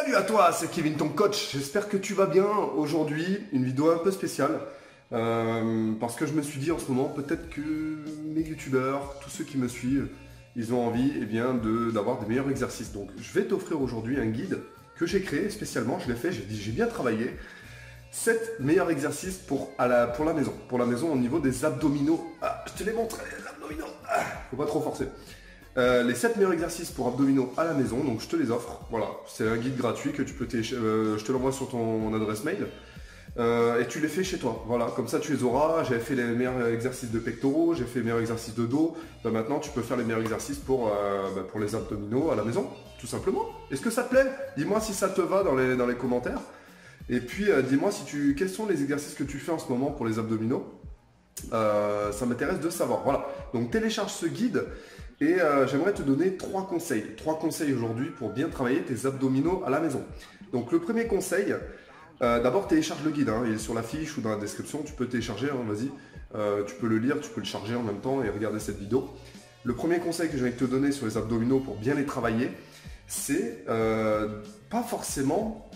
Salut à toi, c'est Kevin ton coach, j'espère que tu vas bien. Aujourd'hui, une vidéo un peu spéciale parce que je me suis dit en ce moment peut-être que mes youtubeurs, tous ceux qui me suivent, ils ont envie d'avoir des meilleurs exercices. Donc je vais t'offrir aujourd'hui un guide que j'ai créé spécialement, je l'ai fait, j'ai bien travaillé. 7 meilleurs exercices pour la maison. Pour la maison au niveau des abdominaux. Ah, je te les montre, les abdominaux. Ah, faut pas trop forcer. Les 7 meilleurs exercices pour abdominaux à la maison, donc je te les offre. Voilà, c'est un guide gratuit que tu peux télécharger. Je te l'envoie sur ton adresse mail. Et tu les fais chez toi. Voilà, comme ça tu les auras. J'avais fait les meilleurs exercices de pectoraux, j'ai fait les meilleurs exercices de dos. Maintenant tu peux faire les meilleurs exercices pour les abdominaux à la maison, tout simplement. Est-ce que ça te plaît? Dis-moi si ça te va dans les commentaires. Et puis dis-moi quels sont les exercices que tu fais en ce moment pour les abdominaux. Ça m'intéresse de savoir. Voilà, donc télécharge ce guide et j'aimerais te donner 3 conseils. 3 conseils aujourd'hui pour bien travailler tes abdominaux à la maison. Donc le premier conseil, d'abord télécharge le guide, hein, il est sur la fiche ou dans la description, tu peux télécharger, hein, vas-y. Tu peux le lire, tu peux le charger en même temps et regarder cette vidéo. Le premier conseil que j'ai envie de te donner sur les abdominaux pour bien les travailler, c'est pas forcément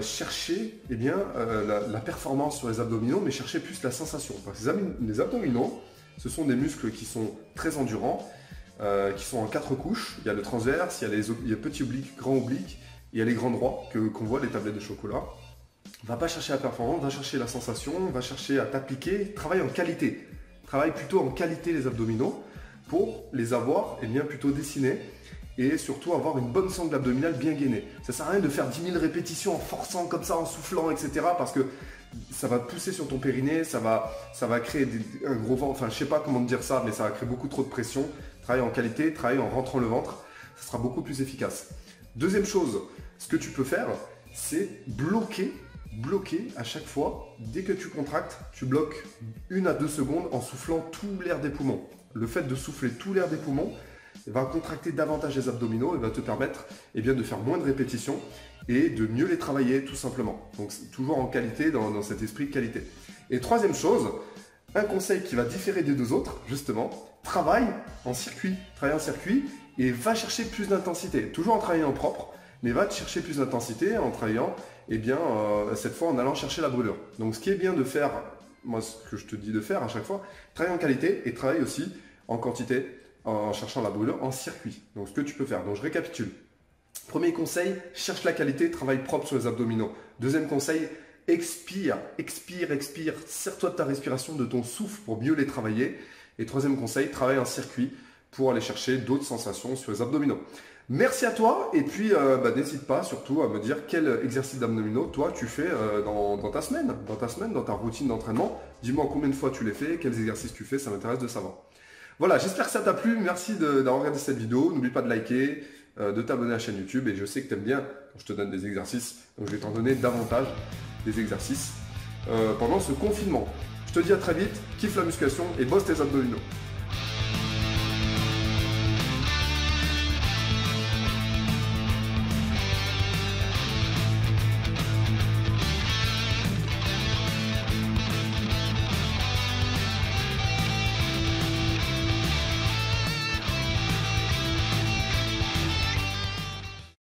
chercher la performance sur les abdominaux, mais chercher plus la sensation. Parce que les abdominaux, ce sont des muscles qui sont très endurants, qui sont en 4 couches. Il y a le transverse, il y a petit oblique, grand oblique, il y a les grands droits qu'on voit, les tablettes de chocolat. Va pas chercher la performance, va chercher la sensation, va chercher à t'appliquer, travaille en qualité. Travaille plutôt en qualité les abdominaux pour les avoir plutôt dessinés. Et surtout avoir une bonne sangle abdominale bien gainée. Ça sert à rien de faire 10 000 répétitions en forçant comme ça, en soufflant, etc. Parce que ça va pousser sur ton périnée, ça va créer un gros ventre, enfin je sais pas comment te dire ça, mais ça va créer beaucoup trop de pression. Travaille en qualité, travaille en rentrant le ventre, ça sera beaucoup plus efficace. Deuxième chose, ce que tu peux faire, c'est bloquer à chaque fois, dès que tu contractes, tu bloques 1 à 2 secondes en soufflant tout l'air des poumons. Le fait de souffler tout l'air des poumons, va contracter davantage les abdominaux et va te permettre de faire moins de répétitions et de mieux les travailler tout simplement. Donc toujours en qualité, dans cet esprit de qualité. Et troisième chose, un conseil qui va différer des deux autres, justement, travaille en circuit et va chercher plus d'intensité. Toujours en travaillant en propre, mais va te chercher plus d'intensité en travaillant, cette fois en allant chercher la brûlure. Donc ce qui est bien de faire, moi ce que je te dis de faire à chaque fois, travaille en qualité et travaille aussi en quantité, en cherchant la brûlure en circuit. Donc ce que tu peux faire, donc je récapitule. Premier conseil, cherche la qualité, travaille propre sur les abdominaux. Deuxième conseil, expire, serre-toi de ta respiration, de ton souffle pour mieux les travailler. Et troisième conseil, travaille en circuit pour aller chercher d'autres sensations sur les abdominaux. Merci à toi et puis n'hésite pas surtout à me dire quel exercice d'abdominaux toi tu fais dans ta semaine, dans ta routine d'entraînement. Dis-moi combien de fois tu les fais, quels exercices tu fais, ça m'intéresse de savoir. Voilà, j'espère que ça t'a plu. Merci d'avoir regardé cette vidéo. N'oublie pas de liker, de t'abonner à la chaîne YouTube. Et je sais que tu aimes bien quand je te donne des exercices. Donc je vais t'en donner davantage des exercices pendant ce confinement. Je te dis à très vite. Kiffe la musculation et bosse tes abdominaux.